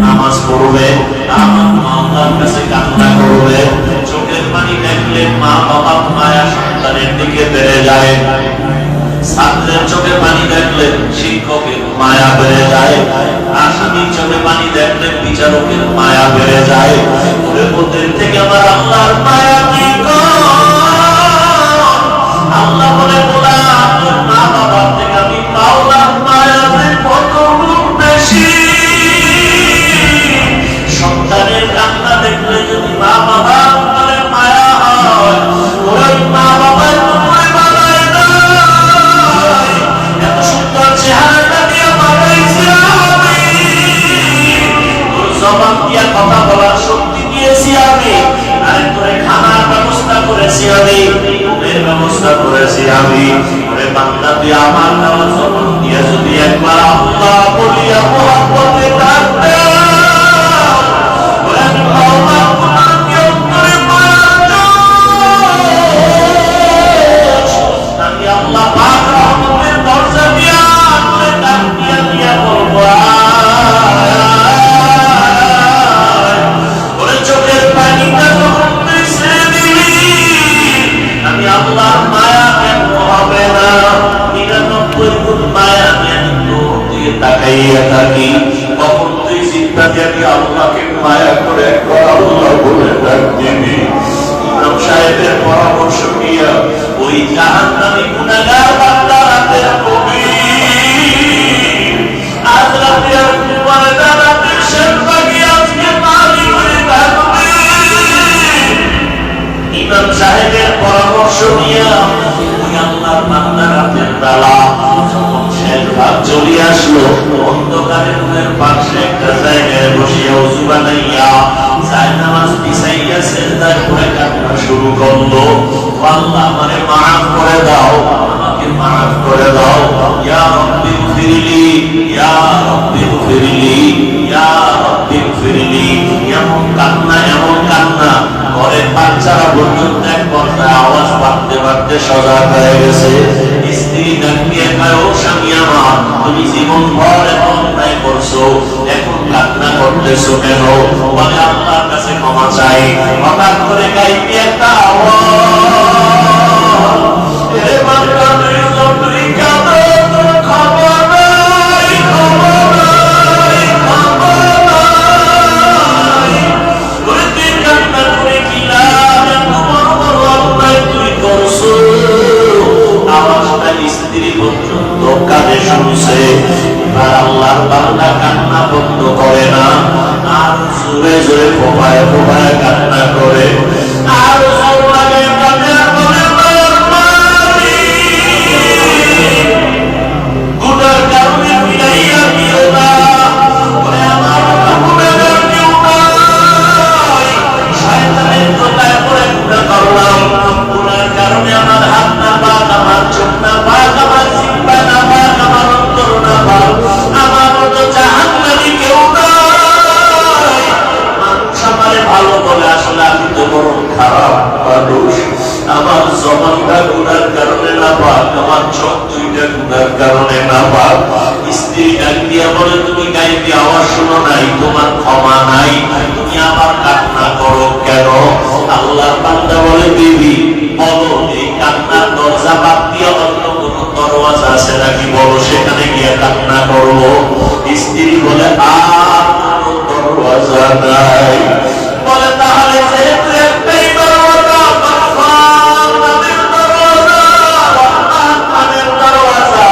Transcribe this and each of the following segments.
নামাজ পড়বে, আমার আল্লাহর কাছে কান্না করবে। চোখের পানি দেখলে মা বাবা মায়া সন্তানের দিকে বেড়ে যায়, ছাত্রের চোখে পানি দেখলে শিক্ষকের মায়া বেড়ে যায়, আসামির চোখে পানি দেখলে বিচারকের মায়া বেড়ে যায়। ওদের থেকে আমার আল্লাহর মায়া কি আল্লাহ বলে বলা মা বাবার থেকে আমি পাওলাম মায়া কত বেশি। সন্তানের কান্না দেখলে যদি মা বাবা মায়া হয়, ওই মা বাবার এত সুন্দর চেহারাটা দিয়ে বানাইছি আমি, তোর জবান দিয়া কথা বলার শক্তি দিয়েছি আমি, আর তোরে খানার ব্যবস্থা করেছি আমি, ঘুমের ব্যবস্থা করেছি আমি। ওরে বান্দা তুই আমার দেওয়া জবান দিয়ে যদি একবার আল্লাহ বলিয়া মোহাম্মতে ডাকতে, ওরে আমি মাওলা তোমাকে অন্তরে পাওয়ার আমি আল্লাহ পাক রহমতের দরজা দিয়া তোরে ডাক দিয়া দিয়া বলবো ওরে চোখের পানিটা যখন মিশে দিবি, আমি আল্লাহর মায়া কেন হবে না? 99 গুণ মায়া আমি তোর দিকে তাকাইয়া থাকি। কখন তুই চিন্তা দিয়ে আল্লাহকে মায়া করে একবার আল্লাহ বলে ডাক দিবি। ইমাম সাহেবের পরামর্শ নিয়ে ওই জাহান্নামী গুনাহগার বান্দা রাতের কবি আজ রাতে আর ঘুমায় না, রাতের শেষ ভাগে আজকে মালি করে থাকবে। ইমাম সাহেবের পরামর্শ নিয়ে ওই আল্লাহর বান্দা রাতের বেলা যখন শেষ ভাগ চলে আসলো, অন্ধকারের রুমের পাশে একটা জায়গায় বসিয়া ওযু বানাইয়া জায়নামাজ বিছাইয়া সিজদায় পড়ে কান্না শুরু করলো। আল্লাহ আমারে মাফ করে দাও, আমাকে মাফ করে দাও, ইয়া রাব্বি গফিরলি, ইয়া রাব্বি গফিরলি, ইয়া রাব্বি গফিরলি। এমন কান্না ঘরের বাচ্চারা পর্যন্ত এক পর্যায়ে আওয়াজ পাঠতে পাঠতে সজাগ হয়ে গেছে। স্ত্রী ডাকিয়ে কয়, ও স্বামী আমার, তুমি জীবন ভর এমন অন্যায় করছো, এখন কান্না করতেছো কেন? বলে আল্লাহর কাছে ক্ষমা চাই। হঠাৎ করে গাইবি একটা আওয়াজ, এ বান্দা তুই যতই কাঁদো তোর খবর নাই, খবর নাই, খবর নাই। ওরে তুই কান্না করে কি লাভ? এত বড় বড় অন্যায় তুই করছো। আওয়াজটা স্ত্রী পর্যন্ত কানে শুনছে। এবার আল্লাহর বান্দা কান্না বন্ধ করে না, আর জোরে জোরে ফোপায় ফোপায় কান্না করে, আর জোর লাগে কাঁদে বলে গুনার কারণে ফিরাইয়া দিও না। বলে আমার গুনাহগার কেউ নাই, শয়তানের ধোঁকায় পড়ে গুনাহ করলাম, গুনার কারণে আমার হাত না পাক, আমার চোখ না পাক, আমার জিহ্বা না পাক, আমার অন্তর না পাক, আমার মতো জাহান্নামী কেউ নাই। মানুষ আমারে ভালো বলে, আসলে আমি তো বড় খারাপ মানুষ। আমার জবানটা গুনার কারণে না পাক, আমার চোখ দুইটা গুনার কারণে না পাক। স্ত্রী ডাক দিয়া বলে, তুমি গাইবি আওয়াজ শুনো নাই, তোমার ক্ষমা নাই, তুমি আবার কান্না করো কেন? আল্লাহর বান্দা বলে, বিবি বলো এই কান্নার দরজা বাদ দিয়ে অন্য কোনো দরওয়াজা আছে নাকি, বলো সেখানে গিয়ে কান্না করবো। স্ত্রী বলে, আর কোনো দরওয়াজা নাই। বলে তাহলে যেহেতু একটাই দরওয়াজা, মাগফিরাত নামের দরওয়াজা, রহমত নামের দরওয়াজা,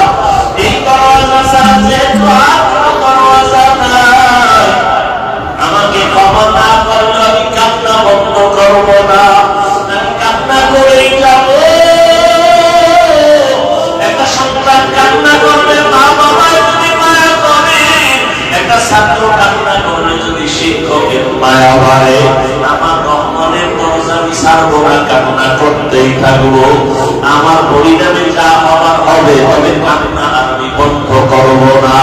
এই দরওয়াজা ছাড়া যেহেতু আর কোনো দরওয়াজা নাই, আমাকে ক্ষমা না করলে আমি কান্না বন্ধ করবো না, আমি কান্না করেই যাব। একটা সন্তান কান্না করলে মা বাবায় যদি মায়া করে, একটা ছাত্র কান্না করলে যদি শিক্ষকের মায়া বাড়ে, আমার রহমানের দরজা আমি ছাড়বো না, কান্না করতেই থাকবো। আমার পরিণামে যা হবার হবে, তবে কান্না আমি বন্ধ করবো না।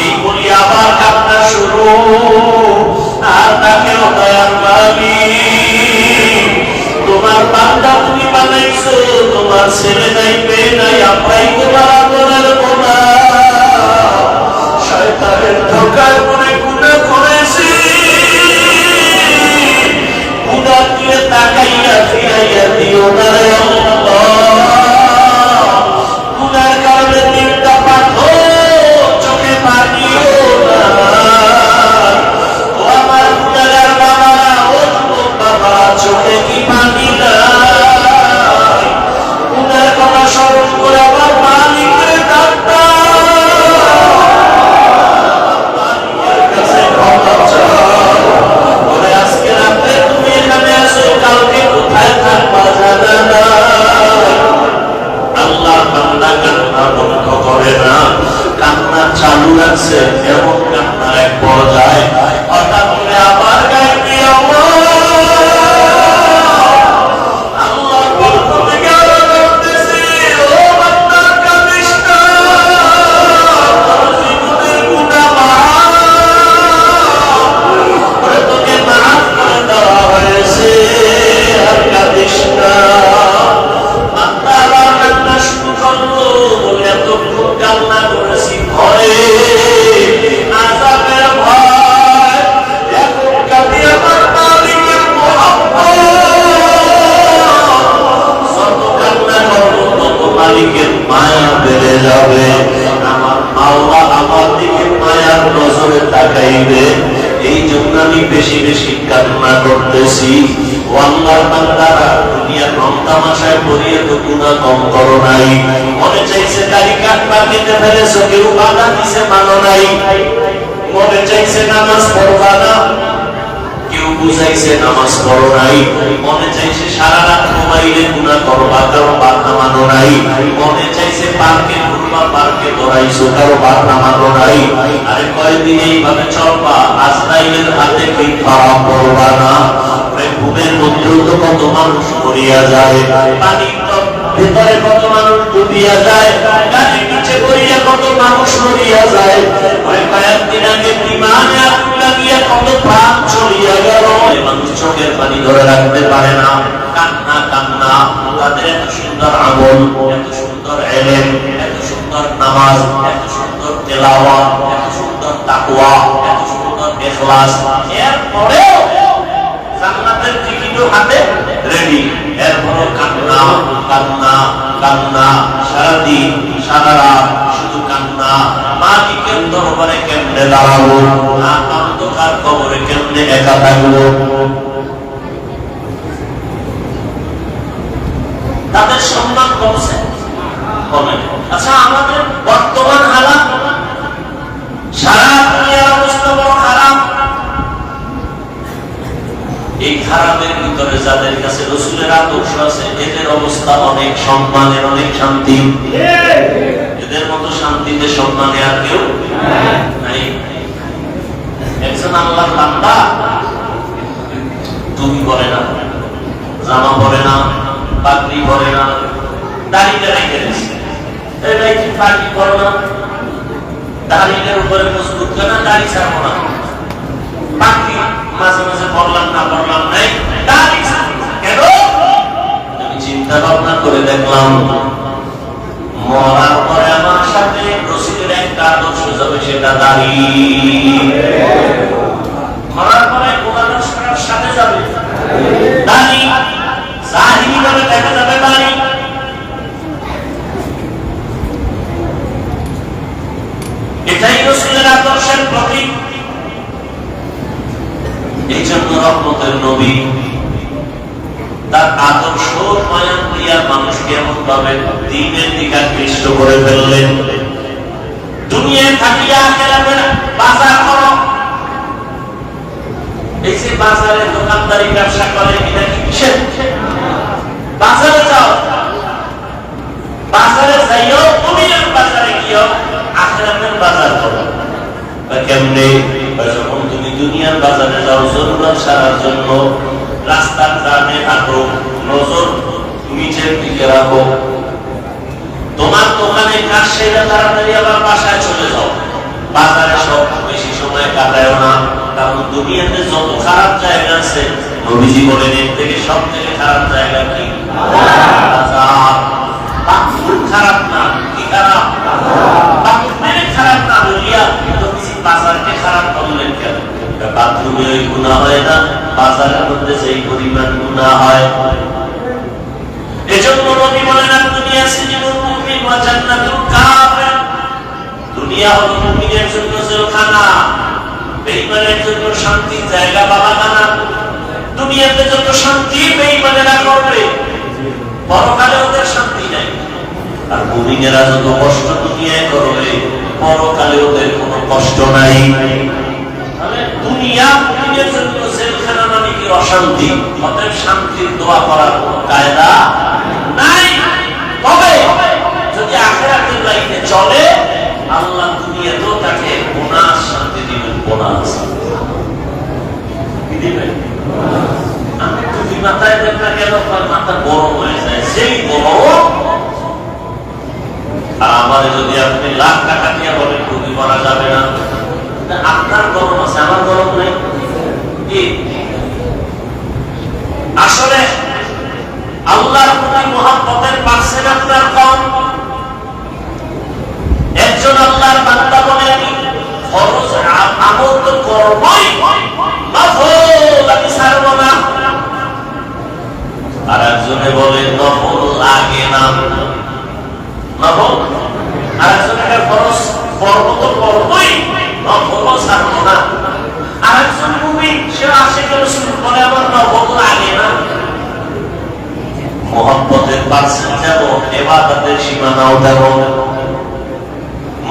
এই বলি আবার কান্না শুরু। আর তাকে দয়ার মালিক, তোমার বান্দা তুমি বানাইছো, তোমার ছেলে নাই, মেয়ে নাই, আমরাই তোমার আদরের বোনা। শয়তানের ধোঁকায় পড়ে গুনাহ করেছি, বেশি বেশি কান্না করতেছি। ও আল্লাহর বান্দারা, দুনিয়ার রং তামাশায় পড়িয়ে তো গুনাহ কম করো নাই। মনে চাইছে দাড়ি কাটবা, কেটে ফেলেছো, কেউ বাধা দিছে মানো নাই। মনে চাইছে নামাজ পড়বা না, কেউ বুঝাইছে নামাজ পড়ো নাই। মনে চাইছে সারা রাত মোবাইলে গুনাহ করবা, কারো বাধা মানো নাই। মনে চাইছে পার্কে ঘুরবা, পার্কে দৌড়াইছো, কারো বাধা মানো নাই। আরে কয়দিন এইভাবে চলবা, আজরাইলের হাতে কি খারাপ করবা না? ঘুমের মধ্যেও তো কত মানুষ মরিয়া যায়, পানির ভেতরে কত মানুষ ডুবিয়া যায়, গাড়ির নিচে পড়িয়া কত মানুষ মরিয়া যায়। কয়েকদিন আগে বিমানে আগুন লাগিয়া কত প্রাণ চলিয়া গেল। মানুষ চোখের পানি ধরে রাখতে পারে না, কান্না কান্না। তাদের এত সুন্দর আমল, এত সুন্দর ইলম, এত সুন্দর নামাজ, এত সুন্দর তেলাওয়াত, এত সুন্দর তাকওয়া, এত সুন্দর ইখলাস, এরপরেও জান্নাতের টিকিটও হাতে রেডি। এরপরও কান্না কান্না কান্না, সারাদিন সারা রাত শুধু কান্না। মালিকের দরবারে কেমনে দাঁড়াবো, অন্ধকার কবরে কেমনে একা থাকবো। তাদের সম্মান কমছে, কমে। আচ্ছা, আমাদের বর্তমান হালাত, সারা দুনিয়ার অবস্থা বড় খারাপ। এই খারাপের ভিতরে যাদের কাছে রাসূলের আদর্শ আছে, এদের অবস্থা অনেক সম্মানের, অনেক শান্তি। এদের মতো শান্তিতে সম্মানে আর কেউ নাই। একজন আল্লাহর বান্দা টুপি পরে না, জামা পরে না, পাগড়ি পরে না, দাড়িটা রেখে দিচ্ছে। এটাই কি পাগড়ি পরে না, দাড়িটার উপরে মজবুত কেনা, দাড়ি ছাড়বো না। পাগড়ি মাঝে মাঝে পড়লাম না, পড়লাম নাই, দাড়ি কেন? আমি চিন্তা ভাবনা করে দেখলাম, মরার পরে আমার সাথে রাসূলের একটা আদর্শ যাবে, সেটা দাড়ি। মরার পরে কোন আদর্শের সাথে যাবে? দাড়ি। জাহিরি ভাবে দেখা যাবে দাড়ি। এটাই রাসূলের আদর্শের প্রতীক। এই জন্য রহমতের নবী তার আদর্শ বয়ান দিয়া মানুষকে এমন ভাবে দ্বীনের দিকে আকৃষ্ট করে ফেললেন। দুনিয়ায় থাকিয়া আখিরাতের বাজার করো। এই যে বাজারে দোকানদারি ব্যবসা করে, এটা কি নিষেধ? বাজারে যাও, বাজারে যাইও, দুনিয়ার বাজারে গিয়েও আখিরাতের বাজার করো। কেমনে? যখন তুমি দুনিয়ার বাজারে যাও জরুরত সারার জন্য, রাস্তার জ্যামে হাঁটো, নজর নিচের দিকে রাখো। তোমার দোকানে কাজ সেরে তাড়াতাড়ি আবার বাসায় চলে যাও। বাজারে সব বেশি সময় কাটায় না, কারণ দুনিয়াতে যত খারাপ জায়গা আছে, নবীজি বলেন এর থেকে সব থেকে খারাপ জায়গা কি? বাজার। বাথরুম খারাপ না, কি খারাপ? বাথরুমের খারাপ না বলিয়া নবীজি বাজারকে খারাপ বললেন কেন? বাথরুমে ওই গুনাহ হয় না, বাজারের মধ্যে সেই পরিমাণ গুনাহ হয়। এজন্য নবী বলেন, দুনিয়া সিজনুল মুমিন ওয়া জান্নাতুল কাফির। দুনিয়া হলো মুমিনের জন্য জেলখানা, বেঈমানের জন্য শান্তির জায়গা, বাবাখানা। দুনিয়াতে যত শান্তি বেঈমানেরা করবে, পরকালে ওদের শান্তি নাই। আর মুমিনেরা যত কষ্ট দুনিয়ায় করবে, পরকালে ওদের কোনো কষ্ট নাই। দুনিয়া মুমিনের জন্য জেলখানা মানে কি? অশান্তি। অতএব শান্তির দোয়া করার কোনো কায়দা নাই। তবে যদি আখিরাতের লাইনে চলে, আল্লাহ দুনিয়াতেও তাকে বোনাস শান্তি দিবেন। বোনাস কি দিবেন? আমি টুপি মাথায় দেন না কেন? মাথা গরম হয়ে যায়, সেই গরম। আর আমাদের যদি আপনি লাখ টাকা দিয়ে বলেন টুপি পরা যাবে না, আপনার গরম আছে, আমার গরম নেই। আসলে আল্লাহর প্রতি মুহাব্বতের পার্সেন্ট আপনার কম। একজন আল্লাহর বান্দা বলে আমি ফরজ আমল তো করবই, নফল আমি ছাড়বো না। আর একজনে বলে নফল লাগে না, নফল। আর একজনের ফরজ করবো তো করবই, নফল ছাড়বো না। আর একজন মুমিন সে আশিক রাসূল বলে আমার নবত লাগে না। মহব্বতের পার্সেন্ট যেমন ইবাদতের সীমানাও তেমন।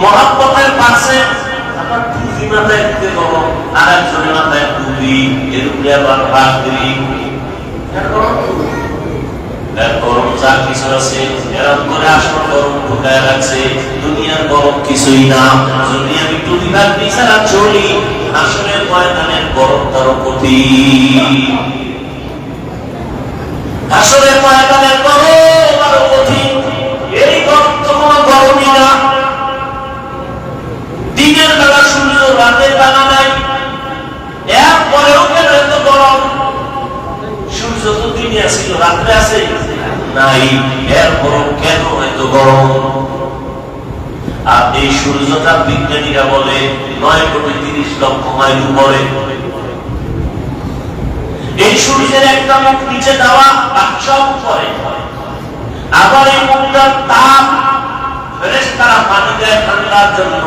মহব্বতের পার্সেন্ট আবার টুপি মাথায় দিতে বলো, আর একজনের মাথায় টুপি, এর উপরে আবার পাগড়ি, গরম যা কিছু আছে এরকম করে আসল গরম ঢুকায় রাখছে। দুনিয়ার গরম কিছুই না। যদি আমি টুপি পাগড়ি ছাড়া চলি, আসলে ময়দানের গরম তার কঠিন। আসলে ময়দানের গরম আরো কঠিন। এই গরম তো কোনো গরমই না। দিনের বেলা সূর্য, রাতের বেলা নাই, এরপরেও কেন এত গরম? সূর্য তো দিনে ছিল, রাত্রে আছে নাই, এরপরও কেন এত গরম? আর এই সূর্যটা বিজ্ঞানীরা বলে 9,30,00,000 মাইল উপরে। এই সূর্যের একটা মুখ নিচে দেওয়া, বাচ্চা উপরে। আবার এই মুখটার তাপ ফেরেশতারা পানি দেয় ঠান্ডার জন্য।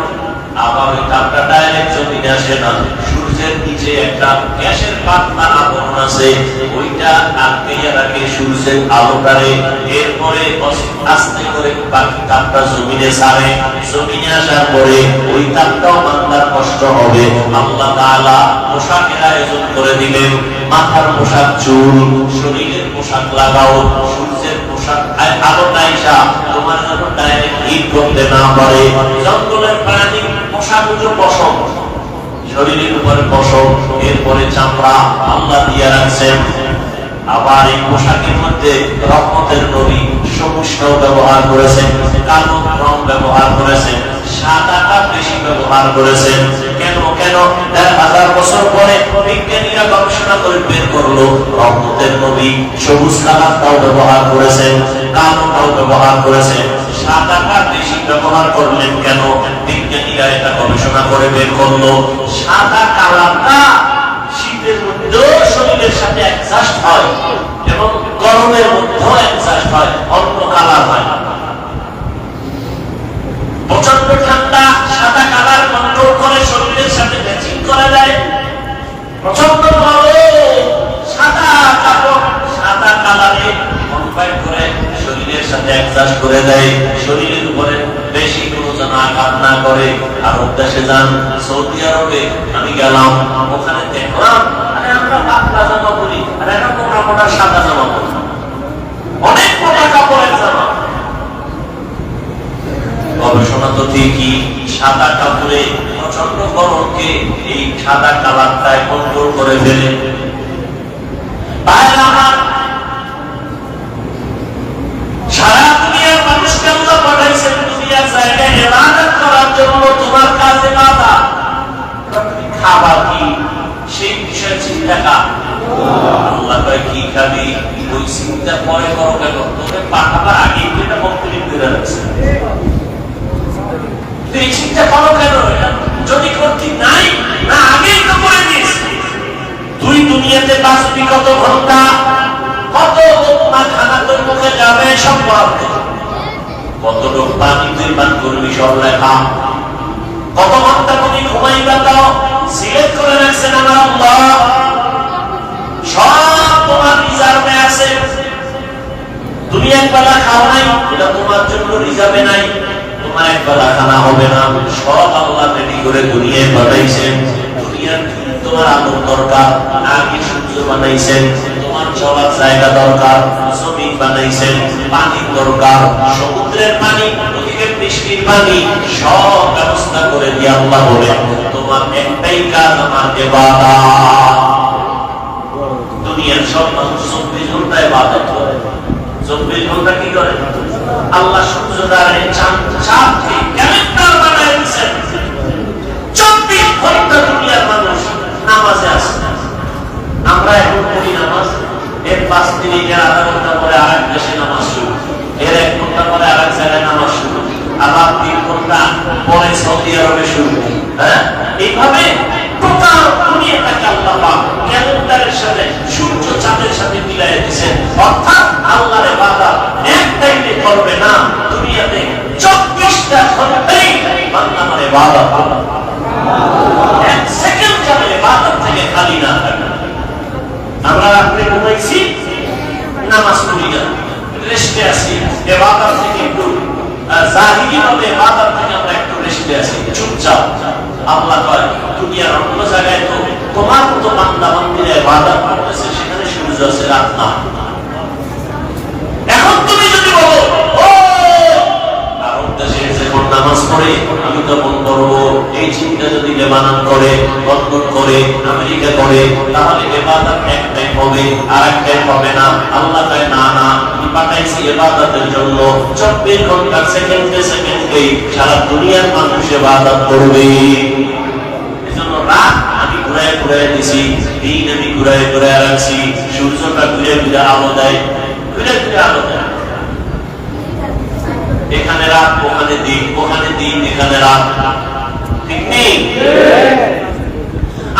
আবার ওই তাপটা ডাইরেক্ট জমিনে আসে না, সূর্যের নিচে একটা গ্যাসের পাতলা আবরণ আছে, ওইটা আটকাইয়া রাখে সূর্যের আলোটারে। এরপরে আস্তে করে বাকি তাপটা জমিনে ছাড়ে। জমিনে আসার পরে ওই তাপটাও বান্দার কষ্ট হবে। আল্লাহ তাআলা পোশাকের আয়োজন করে দিলেন। মাথার পোশাক চুল, শরীরের পোশাক লাগাও। সূর্যের পোশাক আলোটা আইসা তোমার জন্য ডাইরেক্ট হিট করতে না পারে। জঙ্গলের প্রাণী পোশাক হচ্ছে পশম, শরীরের উপরে পশম, এরপরে চামড়া আল্লাহ দিয়ে রাখছেন। আবার এই পোশাকের মধ্যে রহমতের নবী সবুজ রং ব্যবহার করেছেন, কালো রং ব্যবহার করেছেন, সাদাটা বেশি ব্যবহার করেছেন। কেন কেন ১,০০০ বছর পরে বিজ্ঞানীরা গবেষণা করে বের করলো রহমতের নবী সবুজ কালারটাও ব্যবহার করেছেন, কালোটাও ব্যবহার করেছেন, সাদাটা বেশি ব্যবহার করলেন কেন? বিজ্ঞানীরা এটা গবেষণা করে বের করলো সাদা কালারটা শীতের মধ্যেও শরীরের সাথে অ্যাডজাস্ট হয় এবং গরমের মধ্যেও অ্যাডজাস্ট হয়, অন্য কালার হয়। প্রচন্ড ঠান্ডা সাদা কালার কন্ট্রোল করে শরীরের সাথে ম্যাচিং করা যায়। প্রচন্ড গরম সাদা কাপড় সাদা কালারে কনভার্ট করে শরীরের সাথে অ্যাডজাস্ট করে দেয়, শরীরের উপরে বেশি কোনো যেন আঘাত না করে। আরব দেশে যান, সৌদি আরবে আমি গেলাম, ওখানে দেখলাম আরে আমরা পাতলা জামা পরি, আর একটা মোটা মোটা সাদা জামা পরি, অনেক মোটা কাপড়ের জামা। গবেষণা তো ঠিকই, সাদা কাপড়ে প্রচন্ড গরমকে এই সাদা কালারটায় কন্ট্রোল করে ফেলে। সারা দুনিয়ার মানুষকে আল্লাহ পাঠাইছেন দুনিয়ার জায়গায় ইবাদত করার জন্য। তোমার কাজে বাধা, তুমি খাবা কি সেই বিষয়ে চিন্তা কর। আল্লাহ কয় কি খাবি, ওই চিন্তা পরে করো কেন? তোকে পাঠাবার আগে এটা বক্তব্য করে রাখছে, তুই চিন্তা করো কেন? যদি করতি নাই না আগেই তো করে দিস। তুই দুনিয়াতে বাঁচবি কত ঘন্টা, কত লোকমা খানা তোর মুখে যাবে সব বরাদ্দ, কত লোক পানি তুই পান করবি সব লেখা, কত ঘন্টা তুমি ঘুমাইবা তাও সিলেক্ট করে রাখছেন আমার আল্লাহ, সব তোমার রিজার্ভে আছে। তুমি একবেলা খাও নাই, এটা তোমার জন্য রিজার্ভে নাই, তোমার একবেলা খানা হবে না, সব আল্লাহ রেডি করে দুনিয়ায় পাঠাইছেন। দুনিয়ার তোমার আলোর দরকার, আগে সূর্য বানাইছেন, তোমার চলার জায়গা দরকার, জমি বানাইছেন, পানির দরকার, সমুদ্রের পানি, ওদিকে বৃষ্টির পানি, সব ব্যবস্থা করে দিয়ে আল্লাহ বলেন তোমার একটাই কাজ আমার ইবাদত। দুনিয়ার সব মানুষ 24 ঘন্টা ইবাদত করে, 24 ঘন্টা কি করে? আল্লাহ সূর্যটারে চাঁদকে ক্যালেন্ডার বানায় দিয়েছেন, 24 ঘন্টা দুনিয়ার মানুষ নামাজে আছে। আমরা এখন পড়ি নামাজ, এর 5 মিনিট এর আধা ঘন্টা পরে আরেক দেশে নামাজ শুরু, এর 1 ঘন্টা পরে আরেক জায়গায় নামাজ শুরু, আবার 3 ঘন্টা পরে সৌদি আরবে শুরু। হ্যাঁ, এইভাবে টোটাল দুনিয়াটাকে আল্লাহ পাক ক্যালেন্ডারের সাথে সূর্য চাঁদের সাথে মিলাই দিয়েছেন। অর্থাৎ আল্লাহর ইবাদত এক টাইমে করবে না, দুনিয়াতে 24টা ঘন্টাই বান্দা আমার ইবাদত, 1 সেকেন্ড যাবে ইবাদত থেকে খালি না থাকে। জাহিরিভাবে ইবাদত থেকে আমরা একটু রেস্টে আছি, চুপচাপ। আল্লাহ কয় দুনিয়ার অন্য জায়গায় তো তোমার মতো বান্দা বান্দীরা ইবাদত করতেছে, সেখানে সূর্য আছে, রাত না। এখন তুমি যদি বলো ও আরব দেশে যখন নামাজ পড়ে আমি তখন করবো, এই চিন্তা যদি লেবানন করে, লন্ডন করে, আমেরিকা করে, তাহলে ইবাদত এক টাইম হবে আর এক টাইম হবে না। আল্লাহ কয় না না, আমি পাঠাইছি ইবাদতের জন্য। 24 ঘন্টার সেকেন্ডে সেকেন্ডে সারা দুনিয়ার মানুষ ইবাদত করবে। এজন্য রাত আমি ঘুরায় ঘুরায় দিছি, দিন আমি ঘুরায় ঘুরায় রাখছি। সূর্যটা ঘুরে ঘুরে আলো দেয়, ঘুরে ঘুরে আলো দেয়। এখানে রাত, ওখানে দিন, ওখানে দিন, এখানে রাত, ঠিক নেই?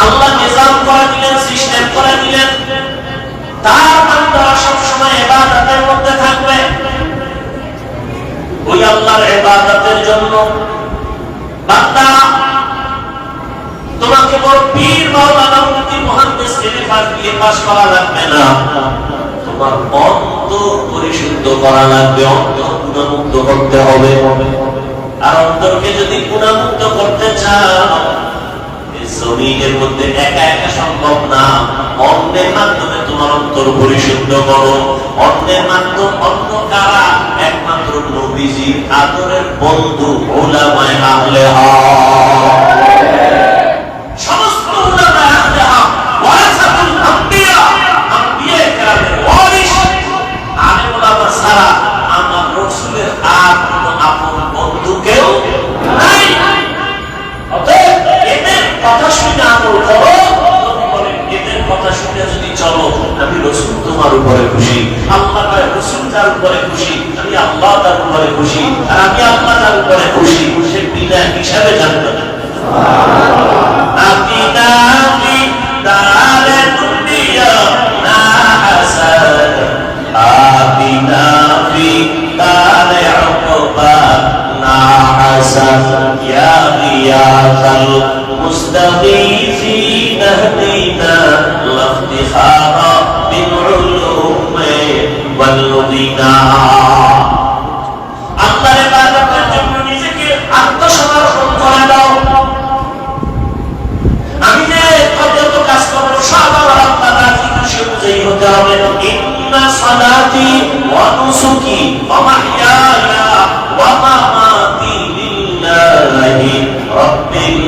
আল্লাহ নিজাম করে দিলেন, সিস্টেম করে দিলেন। তার বান্দা সব সময় ইবাদতের মধ্যে থাকবে। ওই আল্লাহর ইবাদতের জন্য বান্দা তোমাকে বড় পীর মাওলানা মুফতি মুহাদ্দিস ইলিফাস দিয়ে পাস করা লাগবে না। তোমার অন্তর পরিশুদ্ধ করা লাগবে, অন্তর গুণামুক্ত করতে হবে। আর অন্তরকে যদি গুণামুক্ত করতে চাও, এই জমিনের মধ্যে একা একা সম্ভব না। অন্যের মাধ্যমে তোমার অন্তর পরিশুদ্ধ করো। অন্যের মাধ্যম অন্য কারা? একমাত্র নবীজির আদরের বন্ধু উলামায়ে আহলে হক। সমস্ত উলামায়ে আহলে হক ওয়ারাসাতুল আম্বিয়া, আম্বিয়া কেরামের ওয়ারিস। আলেম উলামা ছাড়া আমার রাসূলের আর কোনো আপন বন্ধু কেউ নাই। অতএব এদের কথা শুনে আমল করো। এদের কথা শুনে যদি চলো, আমি রাসূল তোমার উপরে খুশি। আল্লাহ কয় রাসূল যার উপরে খুশি, আমি আল্লাহ তার উপরে খুশি। আর আমি আল্লাহ তার উপরে খুশি, সে বিনা হিসাবে জানবে না। আতিনা ফি দারে দুনিয়া না হাসান, আতিনা ফি দারে উকবা না হাসান, ইয়া গিয়াসাল মুস্তাগীসিন ইহদিনা লাফতিখারা বিল উলুমি ওয়াল দিনা। আল্লাহর ইবাদতের জন্য নিজেকে আত্মসমর্পণ করে দাও। আমি যে কত কাজ করব সব আমার আল্লাহ রাজি খুশি অনুযায়ী হতে হবে। ইন্না সালাতি ওয়া নুসুকি ওয়া মাহইয়ায়া ওয়া মামাতি লিল্লাহি রাব্বিল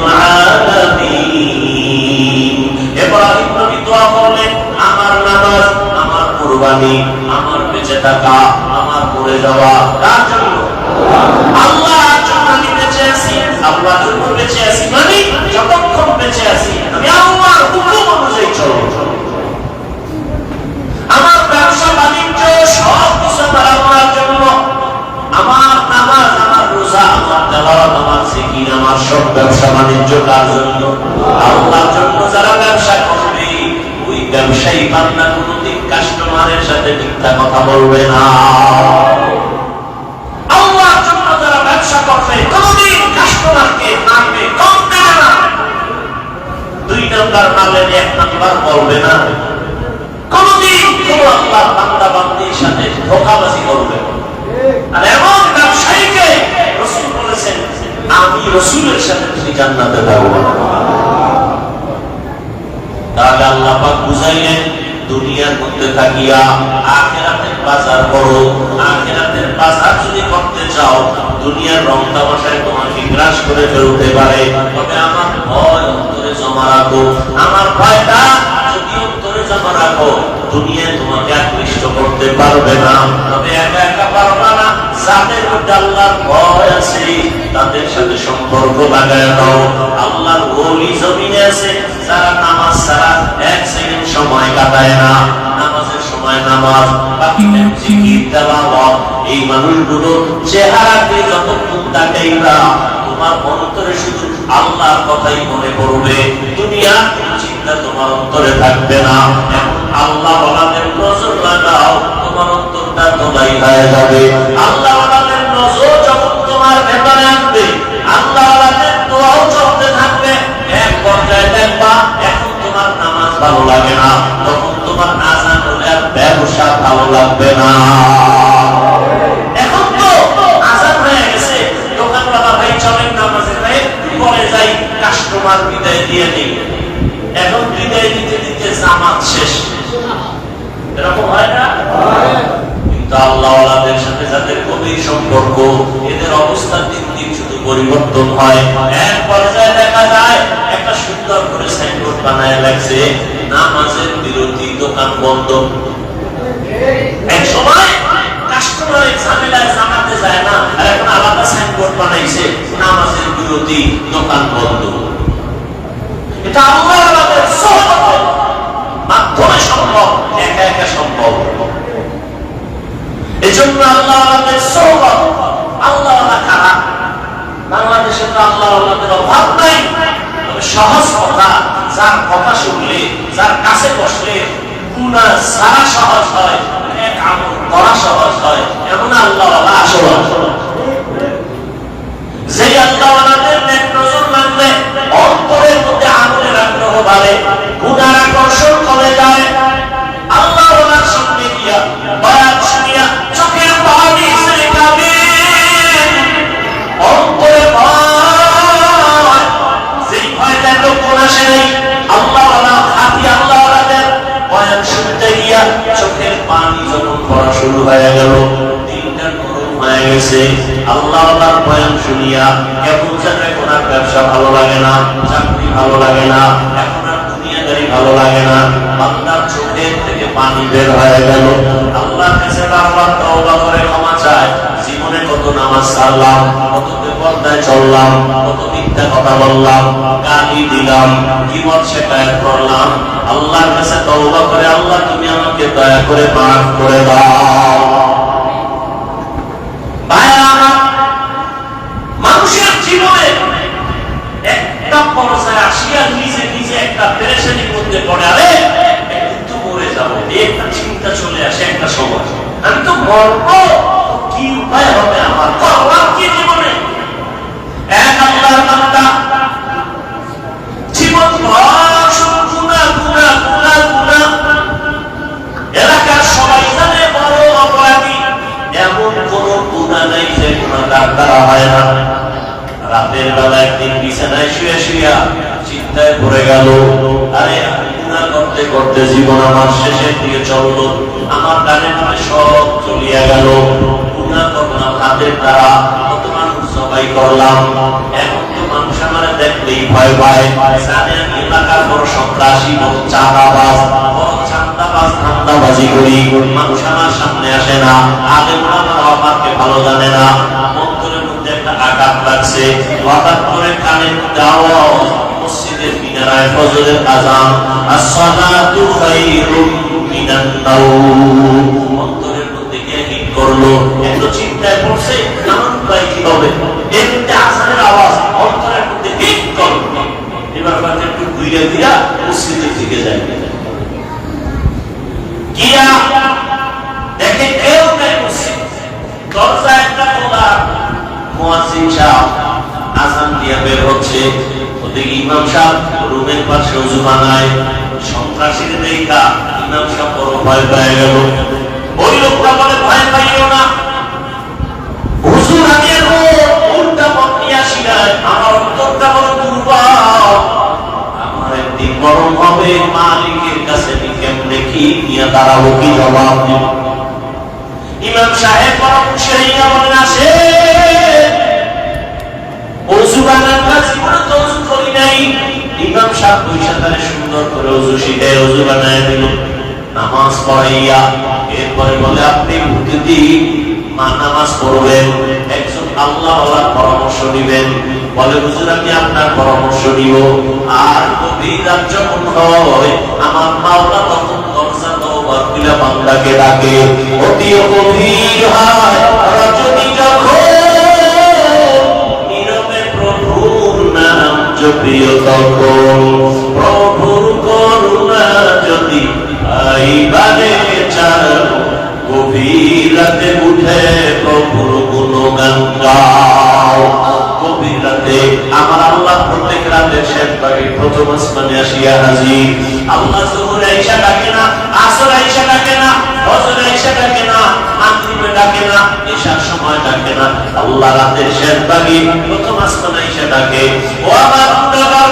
আলামিন। ইব্রাহিম নবী দোয়া করলেন, আমার নামাজ, আমার কুরবানি, আমার বেঁচে থাকা, আমার মরে যাওয়া কার জন্য? আল্লাহর জন্য আমি বেঁচে আছি। আল্লাহর জন্য বেঁচে আছি মানে যতক্ষণ বেঁচে আছি আমি আল্লাহর হুকুম অনুযায়ী চলব। আমার ব্যবসা বাণিজ্য সব কিছু আমার আল্লাহর জন্য। আমার নামাজ, আমার রোজা, আমার তেলাওয়াত, আমার জিকির, আমার সব ব্যবসা বাণিজ্য কার জন্য? আল্লাহর জন্য। যারা ব্যবসা করবে ওই ব্যবসায়ী বান্দা কোনোদিন কাস্টমারের সাথে মিথ্যা কথা বলবে না। আল্লাহর জন্য যারা ব্যবসা করবে কোনোদিন কাস্টমারকে মারবে, কম দেবে না। 2 নাম্বার মারলে 1 নাম্বার বলবে না। কোনোদিন কোনো আল্লাহর বান্দা বান্দির সাথে ধোঁকাবাজি করবে না। আর এমন ব্যবসায়ীকে রাসূল বলেছেন, আমি রাসূলের সাথে তুমি জান্নাতে যাবো। তাহলে আল্লাহ পাক বুঝাইলেন, দুনিয়ার মধ্যে থাকিয়া আখিরাতের বাজার করো। আখিরাতের বাজার যদি করতে চাও, দুনিয়ার রং তামাশায় তোমাকে গ্রাস করে ফেলতে পারে। তবে আমার ভয় অন্তরে জমা রাখো। আমার ভয়টা যদি অন্তরে জমা রাখো, দুনিয়া তোমাকে আকৃষ্ট করতে পারবে না। তবে একা একা পারবে না। যাদের মধ্যে আল্লাহর ভয় আছে তাদের সাথে সম্পর্ক লাগায় দাও। আল্লাহর ওলি জমিনে আছে যারা নামাজ ছাড়া 1 সেকেন্ড সময় কাটায় না। নামাজের সময় নামাজ, বাকি টাইম জিকির তেলাওয়াত। এই মানুষগুলো চেহারাতে যতক্ষণ তাকাইবা তোমার অন্তরে শুধু আল্লাহর কথাই মনে পড়বে। দুনিয়ার কোনো চিন্তা তোমার অন্তরে থাকবে না। আল্লাহ ওয়ালাদের নজর লাগাও, তোমার অন্তরটা তোলাই হয়ে যাবে। আল্লাহ ওয়ালাদের নজর যখন তোমার ভেতরে আসবে, আল্লাহ ওয়ালাদের দোয়াও চলতে থাকবে। এক পর্যায়ে দেখবা এখন তোমার নামাজ ভালো লাগে না, তখন তোমার আযান হলে ব্যবসা ভালো লাগবে না। এখন তো আযান হয়ে গেছে, কাস্টমার বিদায় দিয়ে নেই, এখন বিদায় দিতে দিতে জামাত শেষ। এরকম হয় না? কিন্তু আল্লাহওয়ালাদের সাথে যাদের গভীর সম্পর্ক, এদের অবস্থা দিন দিন শুধু পরিবর্তন হয়। এক পর্যায়ে দেখা যায় একটা সুন্দর করে সাইনবোর্ড বানায় লাগছে, নামাজের বিরতি, দোকান বন্ধ। এক সময় কাস্টমারের ঝামেলায় জানাতে যায় না, আর এখন আলাদা সাইনবোর্ড বানাইছে, নামাজের বিরতি, দোকান বন্ধ। এটা আল্লাহওয়ালাদের সোহবতের মাধ্যমে সম্ভব, একা একা সম্ভব। এজন্য আল্লাহওয়ালাদের সোহবত, আল্লাহওয়ালা কারা? বাংলাদেশে তো আল্লাহওয়ালাদের অভাব নাই। তবে সহজ কথা, যার কথা শুনলে, যার কাছে বসলে গুনাহ সারা সহজ হয়, এক আমল করা সহজ হয়, এমন আল্লাহওয়ালা আসলে যে আল্লাহওয়ালাদের নেক নজর মানলে অন্তরের মধ্যে আমলের আগ্রহ বাড়ে, গুনার আকর্ষণ কমে যায়। আল্লাহওয়ালার সঙ্গে গিয়া বয়ান শুনিয়া চোখের পানি ছেড়ে কাঁদে, অন্তরে ভয়, যেই ভয়টা লোকজন আসে নেই। আল্লাহওয়ালা খাঁটি আল্লাহওয়ালাদের বয়ান শুনতে গিয়া চোখের পানি যখন পড়া শুরু হয়ে গেল, দিনটা নরম হয়ে গেছে। আল্লাহওয়ালার বয়ান শুনিয়া কেমন যেন এখন আর ব্যবসা ভালো লাগে না, চাকরি ভালো লাগে না, এখন আর দুনিয়াদারি ভালো লাগে না। বান্দার চোখের থেকে পানি বের হয়ে গেল। আল্লাহর কাছে বারবার তওবা করে ক্ষমা চায়, জীবনে কত নামাজ ছাড়লাম, কত বেপরদায় চললাম, কত মিথ্যা কথা বললাম, গালি দিলাম, গীবত শিকায়ত করলাম। আল্লাহর কাছে তওবা করে, আল্লাহ তুমি আমাকে দয়া করে মাফ করে দাও। মানুষের জীবনে একটা পর্যায়ে আসিয়া নিজে নিজে একটা পেরেশানির মধ্যে পড়ে, আরে একদিন তো মরে যাবো, একটা চিন্তা চলে আসে একটা সময়, আমি তো মরবো, কি উপায় হবে আমার, করলাম কি জীবনে? এক আল্লাহর বান্দা জীবন ভর শুধু গুনাহ গুনাহ গুনাহ গুনাহ, এলাকার সবাই জানে বড় অপরাধী, এমন কোন গুনাহ নাই যে গুনাহগার দ্বারা হয় না। রাতের বেলা একদিন বিছানায় শুয়ে শুয়ে চিন্তায় পড়ে গেল, আরে গুনাহ করতে করতে জীবন আমার শেষের দিকে চললো, আমার ডানে বামে সব চলিয়া গেল, গুনাহ করলাম হাতের দ্বারা, কত মানুষ সবাই করলাম, এখন তো মানুষ আমার দেখলেই ভয় পায়, জানে আমি এলাকার বড় সন্ত্রাসী, বড় চাঁদাবাজ, বড় চাঁদাবাজ, ধান্দাবাজি করি, মানুষ আমার সামনে আসে না, আলেম আমার আমাকে ভালো জানে না। অন্তরের মধ্যে একটা আঘাত লাগছে, হঠাৎ করে কানের মধ্যে আওয়াজ, মসজিদের মিনারায় ফজরের আযান, as-সালাতু খায়রুম মিনান নাওম। অন্তরের মধ্যে গিয়ে হিট করলো, একটু চিন্তায় পড়ছে আমার উপায় কি হবে, এর মধ্যে আযানের আওয়াজ অন্তরের মধ্যে হিট করলো। এবার বাকি একটু ঘুরে দিয়া মসজিদের দিকে যায়, গিয়া দেখে কেউ নেই মসজিদ, দরজা একটা খোলা, মুয়াজ্জিন সাহেব আযান দিয়া বের হচ্ছে, ওদিকে ইমাম সাহেব রুমের পাশে ওযু বানায়। সন্ত্রাসীর দেখা ইমাম সাহেব বড় ভয় পেয়ে গেল। ওই লোকটা বলে, ভয় পাইও না, হুজুর আমি উল্টা পথ নিয়ে আসি নাই, আমার অন্তরটা বড় দুর্বল, আমার একদিন গরম হবে, মালিকের কাছে কেমনে কি নিয়ে দাঁড়াবো, কি জবাব দিব? ইমাম সাহেব পরামর্শ নিয়ে বলেন, আসে ওযু বানান না, জীবনে তো ওযু করি নাই। ইমাম সাহেব পয়সাদারে সুন্দর করে ওযু শিখায় ওযু বানায় দিল, নামাজ পড়াইয়া এরপরে বলে, আপনি প্রতিদিন নামাজ পড়বেন, একজন আল্লাহওয়ালার পরামর্শ নিবেন। বলে, হুজুর আমি আপনার পরামর্শ নিব। আর গভীর রাত যখন হয়, আমার মাওলা তখন দরজা তওবার খুলে বান্দাকে ডাকে, অতি গভীর হয় রজনী যখন, নীরবে প্রভুর নাম জপিও তখন, প্রভুর করুণা যদি আইবারে চাও, গভীর রাতে উঠে প্রভুর গুণগান গাও। গভীর রাতে আমার আল্লাহ প্রত্যেক রাতের শেষ ভাগে প্রথম আসমানে আসিয়া হাজির। আল্লাহ যখন আয়েশা ডাকে না, আসর আয়েশা ডাকে না, ফজর আয়েশা ডাকে না, মাগরিবে ডাকে না, ইশার সময় ডাকে না, আল্লাহ রাতের শেষ ভাগে প্রথম আসমানে আয়েশা ডাকে। ও আমার গুনাহগার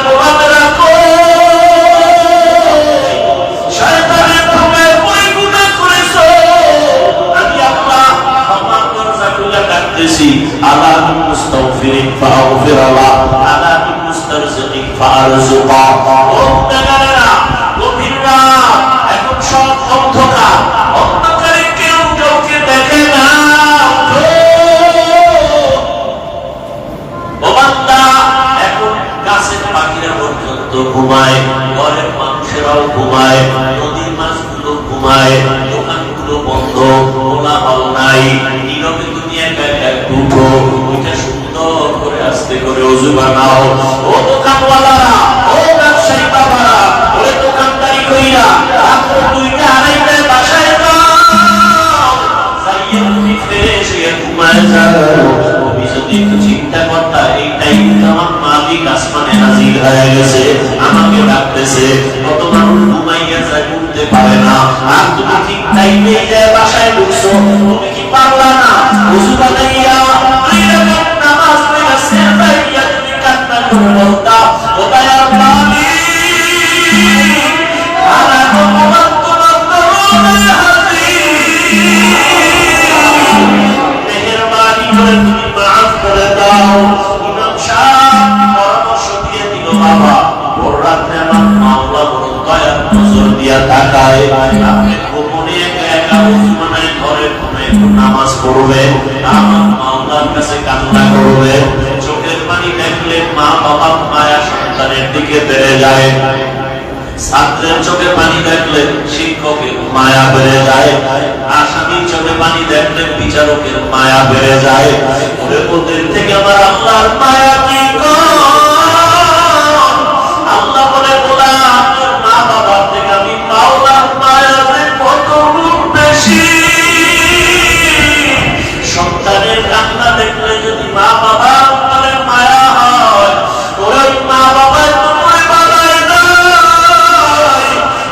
ঘুমায়, নদীর মাছগুলো ঘুমায়, দোকানগুলো বন্ধ, কোলাহল নাই, নীরবে তুমি একা একা ঢুকো, ওইটা সুন্দর করে আস্তে করে ওযু বানাও। ও দোকানওয়ালারা, ও ব্যবসায়ী বাবারা, ওরে দোকানদারি কইরা রাত্র 2টা 2:30টায় বাসায় যাও, যাইয়ে তুমি ফ্রেশ হয়ে ঘুমায় যাও। তুমি যদি একটু চিন্তা করতা এইটাই কিন্তু আমার মালিক আসমানে হাজির হয়ে গেছে, আমাকে ডাকতেছে। কত মানুষ ঘুমাইয়া যায়, উঠতে পারে না, আর তুমি ঠিক টাইমে যায় বাসায় ঢুকছো, তুমি কি পারলা না ওযু বানাইয়া নামাজ পড়া সেজদাইয়া তুমি কান্না করে বলতা, ও দয়ার মালিক আনা তোমার দরবারে হাজির, মেহেরবানি করে তুমি মাফ করে দাও। ইমাম সাহেব পরামর্শ দিয়ে দিল, বাবা ওর রাতে আমার মাওলা বড় দয়ার নজর দিয়া তাকায়, আপনি গোপনে একা একা ওযু বানায় ঘরে ঘুমে নামাজ পড়বে, আমার মাওলার কাছে কান্না করবে। চোখের পানি দেখলে মা বাবা মায়া সন্তানের দিকে বেড়ে যায়, ছাত্রের চোখে পানি দেখলে শিক্ষকের মায়া বেড়ে যায়, আসামির চোখে পানি দেখলে বিচারকের মায়া বেড়ে যায়। ওদের থেকে আমার আল্লাহর মায়া কি কম? আল্লাহ বলে, বলা তোর মা বাবার থেকে আমি মাওলার মায়া যে কত গুণ বেশি। সন্তানের কান্না দেখলে যদি মা বাবা অন্তরের মায়া হয়, ওই মা বাবার তো মনে বানায় নাই,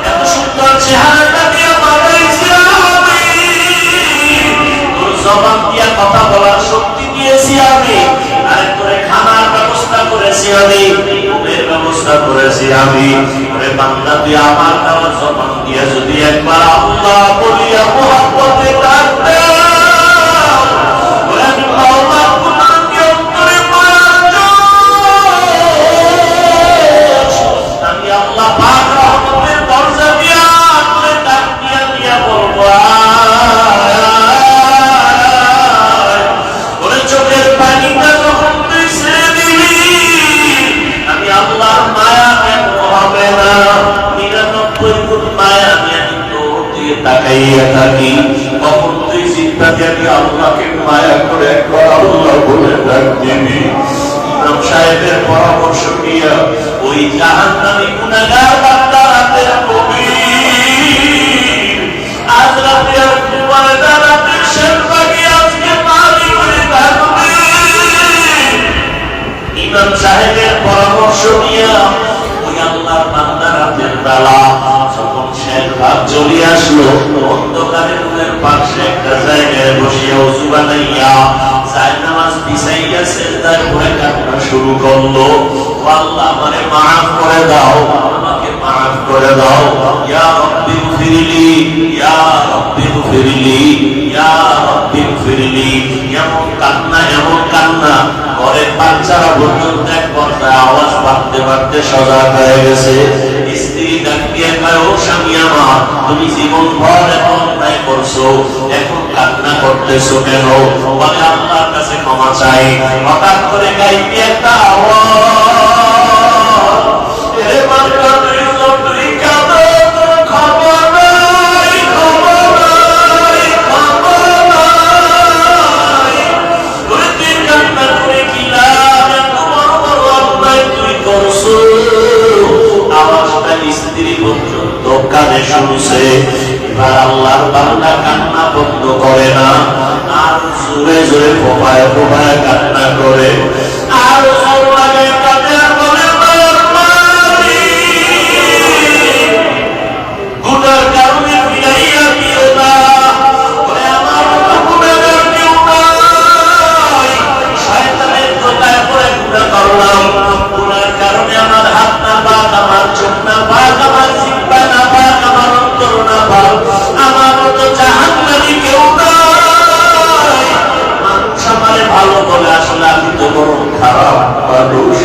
এত সুন্দর চেহারাটা দিয়ে বানাইছি আমি, তোর জবান দিয়া কথা বলার শক্তি দিয়েছি আমি, আরে তোরে খানার ব্যবস্থা করেছি আমি, ঘুমের ব্যবস্থা করেছি আমি। ওরে বান্দা, তুই আমার দেওয়া জবান দিয়া যদি একবার আল্লাহ বলিয়া মুহাব্বতে ডাকতে, আমি আল্লাহ পাক রহমতের দরজা দিয়া করে ডাক দিয়া দিয়া বলবো, ওরে চোখের পানিটা যখন তুই ছেড়ে দিবি, আমি আল্লাহর মায়া কেন হবে না? 99 গুণ মায়া নিয়ে তোর দিকে তাকাইয়া থাকি। কখন তুই চিন্তা দিয়ে আল্লাহকে মায়া করে একবার আল্লাহ বলে ডাক দিবি। ইমাম সাহেবের পরামর্শ নিয়ে ওই জাহান্নামী গুনাহগার বান্দা রাতের গভীর, আজ রাতে আর ঘুমায় না, রাতের শেষ ভাগে আজকে মালি করে থাকবে। ইমাম সাহেবের পরামর্শ নিয়ে ওই আল্লাহর বান্দা রাতের বেলা যখন শেষ ভাগ চলে আসলো, অন্ধকারের রুমের পাশে একটা জায়গায় বসিয়া ওযু বানাইয়া জায়নামাজ বিছাইয়া সেজদায় পড়ে কান্না শুরু করলো, আল্লাহ আমারে মাফ করে দাও, আমাকে মাফ করে দাও, ইয়া রাব্বি গফিরলি, ইয়া রাব্বি গফিরলি, ইয়া রাব্বি গফিরলি। এমন কান্না ঘরের বাচ্চারা পর্যন্ত এক পর্যায়ে আওয়াজ পাঠতে পাঠতে সজাগ হয়ে গেছে। স্ত্রী ডাক দিয়ে কয়, ও স্বামী আমার, তুমি জীবন ভর এখন তাই করছো, এখন কান্না করতেছো কেন? বলে আল্লাহর কাছে ক্ষমা চাই। হঠাৎ করে গাইতে একটা আওয়াজ, এ বান্দা তুই যতই কাঁদো তোর খবর নাই, খবর নাই, খবর নাই। তুই কান্না করে কি লাভ? এত বড় বড় অন্যায় তুই করছো। আওয়াজটা স্ত্রী পর্যন্ত কানে শুনছে। এবার আল্লাহর বান্দা কান্না বন্ধ করে না, আর জোরে জোরে ফোপায় ফোপায় কান্না করে, আর জোর লাগে কাঁদে, আর বলে গুনার কারণে ফিরাইয়া দিও না, ওরে আমার গুনাহগার কেউ নাই, শয়তানের দোটায় পড়ে গুনাহ করলাম, গুনার কারণে আমার হাত না পাক, আমার চোখ না পাক, আমার জিহ্বা না পাক, আমার অন্তর না পাক, আমার মতো জাহান্নামী কেউ নাই। মানুষ আমারে ভালো বলে, আসলে আমি তো বড় খারাপ মানুষ।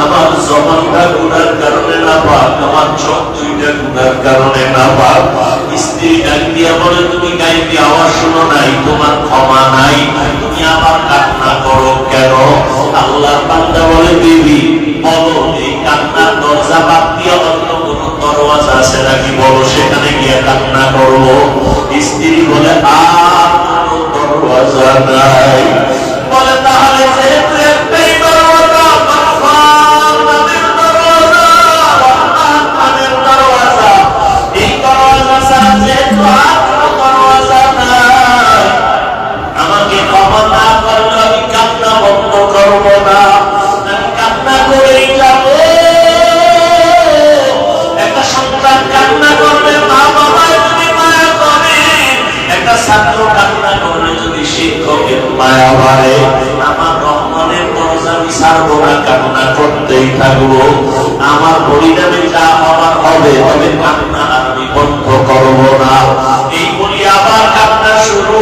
আমার জবানটা গুনার কারণে না পাক, আমার চোখ দুইটা গুনার কারণে না পাক। স্ত্রী ডাক দিয়া বলে, তুমি গাইবি আওয়াজ শুনো নাই, তোমার ক্ষমা নাই, তুমি আবার কান্না করো কেন? আল্লাহর বান্দা বলে, বিবি বলো, এই কান্নার দরজা বাদ দিয়ে অন্য কোন দরওয়াজা আছে নাকি বলো, সেখানে গিয়ে কান্না করবো। স্ত্রী বলে আর কোনো দরওয়াজা নাই। বলে তাহলে যেহেতু একটাই দরওয়াজা, দরওয়াজা, এই দরওয়াজা ছাড়া যেহেতু আর কোনো দরওয়াজা নাই, আমাকে ক্ষমা না করলে আমি কান্না বন্ধ করবো না, আমি কান্না করেই যাবো। একটা সন্তান কান্না করলে মা বাবার যদি মায়া করে, একটা ছাত্র কান্না করলে যদি শিক্ষকের মায়া বাড়ে, আমার রহমানের দরজা আমি ছাড়বো না, কান্না করতেই থাকবো। আমার পরিণামে যা হবার হবে, তবে কান্না আমি বন্ধ করবো না। এই বলি আবার কান্না শুরু।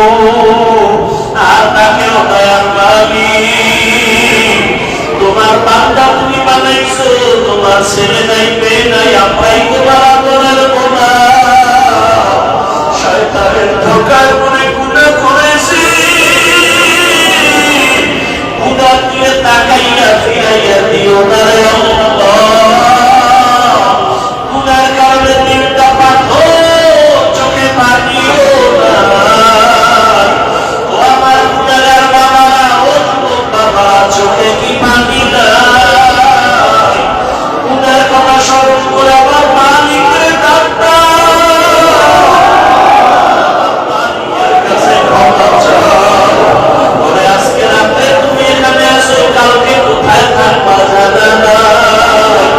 আর তাকেও দয়ার মালিক, তোমার বান্দা তুমি বানাইছো, তোমার ছেলে নাই, মেয়ে নাই, আপাই তোমার আদরের বোনা, শয়তানের ধোঁকায় পড়ে গুনাহ করেছি। গুনাহ দিয়ে তাকাইয়া ফিরাইয়া দিও না রে আল্লাহ। গুনার কারণে তিনটা পাথর চোখে পানিও না। ও আমার গুনাহগার বাবারা, ও যুবক বাবারা, চোখে কি পানি নাই? গুনার কথা স্মরণ করে আমার মালিকের ডাক দাও, মালিকের কাছে ক্ষমা চাও। বলে আজকে রাতে তুমি এখানে আসো, কালকে কোথায় থাকবা জানা নাই।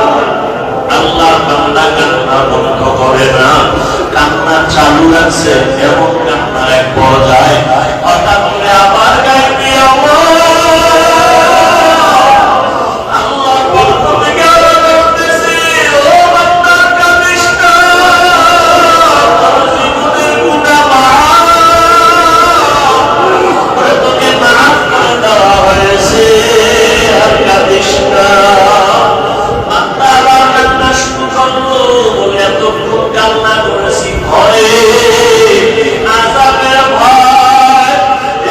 আল্লাহ বান্দা কান্না বন্ধ করে না, কান্না চালু রাখছে। এমন কান্নার এক পর্যায়ে হঠাৎ করে আবার গায়ে দিয়ে আল্লাহ পক্ষ থেকে আওয়াজ করতেছে, ও বান্দা কাঁদিস না, তোর জীবনের গুনাহ মাফ, তোকে মাফ করে দেওয়া হয়েছে, আর কাঁদিস না। বান্দা আবার কান্না শুরু করলো। বলে এতক্ষণ কান্না করেছি ভয়ে, আযাবের ভয়,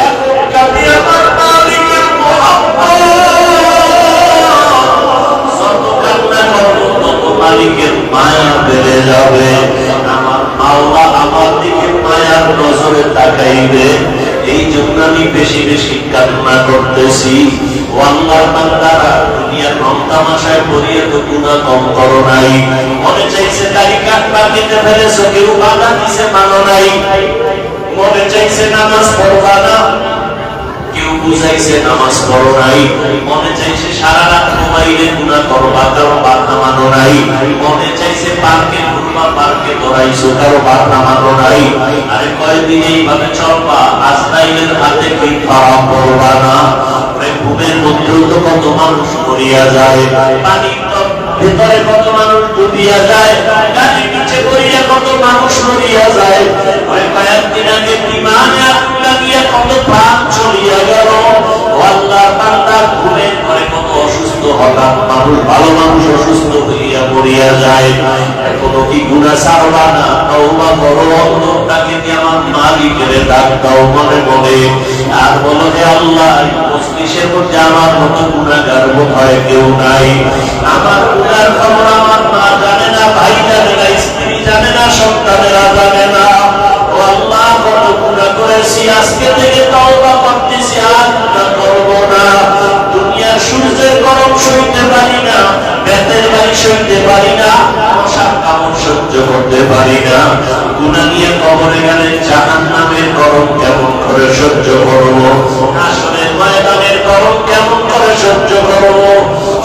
এখন কাঁদি আমার মালিকের মহব্বত। যত কান্না করবো তত মালিকের মায়া বেড়ে যাবে, আমার মাওলা আমার দিকে মায়ার নজরে তাকাইবে। এই জন্য আমি বেশি বেশি কান্না করতেছি। ও আল্লাহর বান্দারা, দুনিয়ার রং তামাশায় পড়িয়ে তো গুনাহ কম করো নাই। মনে চাইছে দাড়ি কাটবা, কেটে ফেলেছো, কেউ বাধা দিছে মানো নাই। মনে চাইছে নামাজ পড়বা না, কেউ বুঝাইছে নামাজ পড়ো নাই। মনে চাইছে সারা রাত মোবাইলে গুনাহ করবা, কারো বাধা মানো নাই। মনে চাইছে পার্কে ঘুরবা, পার্কে দৌড়াইছো, কারো বাধা মানো নাই। আরে কয়দিন এইভাবে চলবা, আজরাইলের হাতে কি ধরা পড়বা না? ঘুমের মধ্যেও তো কত মানুষ মরিয়া যায়, পানির ভেতরে কত মানুষ ডুবিয়া যায়, গাড়ির নিচে পড়িয়া কত মানুষ মরিয়া যায়। কয়েকদিন আগে বিমানে আগুন লাগিয়া কত প্রাণ চলিয়া গেল। আল্লাহর বান্দা ঘুমের ঘরে কত অসুস্থ হঠাৎ মানুষ, ভালো মানুষ অসুস্থ হইয়া মরিয়া যায়। এখনো কি গুনাহ ছাড়বা না? তওবা করো, অন্তরটাকে দিয়ে আমার মালিকের ডাক দাও মনে মনে, আর বলো হে আল্লাহ, মজলিসের মধ্যে আমার মতো গুনাহগার বোধহয় কেউ নাই। আমার গুনার খবর আমার মা জানে না, ভাই জানে না, স্ত্রী জানে না, সন্তানেরা জানে না। ও আল্লাহ, কত গুনাহ করেছি, আজকে থেকে তওবা করতেছি, আর গুনাহ করব না। দুনিয়ার সূর্যের গরম সইতে পারি না, বেতের বাড়ি সইতে পারি না, মশার কামড় সহ্য করতে পারি না। গুনাহ নিয়ে কবরে গেলে জাহান্নামের গরম কেমন করে সহ্য করব? হাসরের ময়দানের গরম কেমন করে সহ্য করব?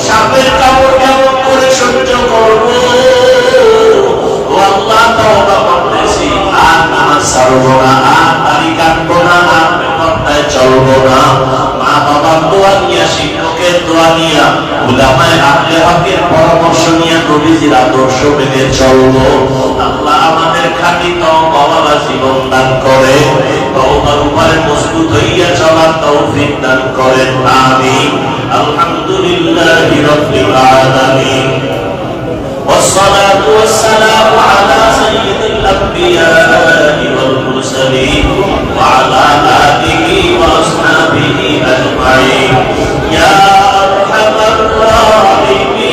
সাপের কামড় কেমন করে সহ্য করব? ও আল্লাহ, তওবা করতেছি, আর নামাজ ছাড়বো না, আর দাড়ি কাটবো না, আর বেপরদায় চলবো না। মা বাবার দোয়া নিয়া, শিক্ষকের দোয়া নিয়া, উলামায়ে আহলে হকের পরামর্শ নিয়া নবীজির আদর্শ মেনে চলবো। আল্লাহ আমাদের খাঁটি তওবা জীবন দান করে, তওবার উপরে মজবুত হইয়া চলার তৌফিক দান করেন, আমিন। আলহামদুলিল্লাহি রাব্বিল আলামিন, والصلاة والسلام على سيد الأنبياء والمرسلين وعلى آله وأصحابه أجمعين يا أرحم الراحمين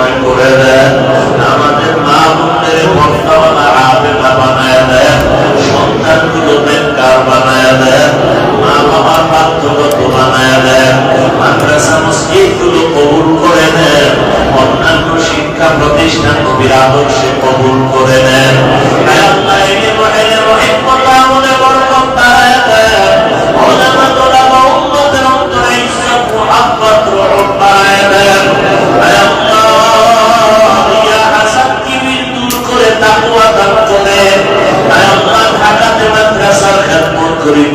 সময় করে দেন। আমাদের মা বোনদের পর্দাওয়ালা আবেদা বানায় দেন, সন্তানগুলো নেককার বানায় দেন, মা বাবার বাধ্যগত বানায় দেন, মাদ্রাসা মসজিদগুলো কবুল করে নেন, অন্যান্য শিক্ষা প্রতিষ্ঠান নবীর আদর্শে কবুল করে নেন। আল্লাহ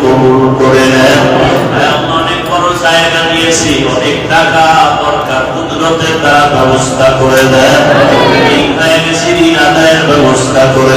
কবুল করে নেন। অনেক বড় জায়গা নিয়েছি, অনেক টাকা দরকার, কুদরতের দ্বারা ব্যবস্থা করে দেন। ঋণ আদায়ের ব্যবস্থা করে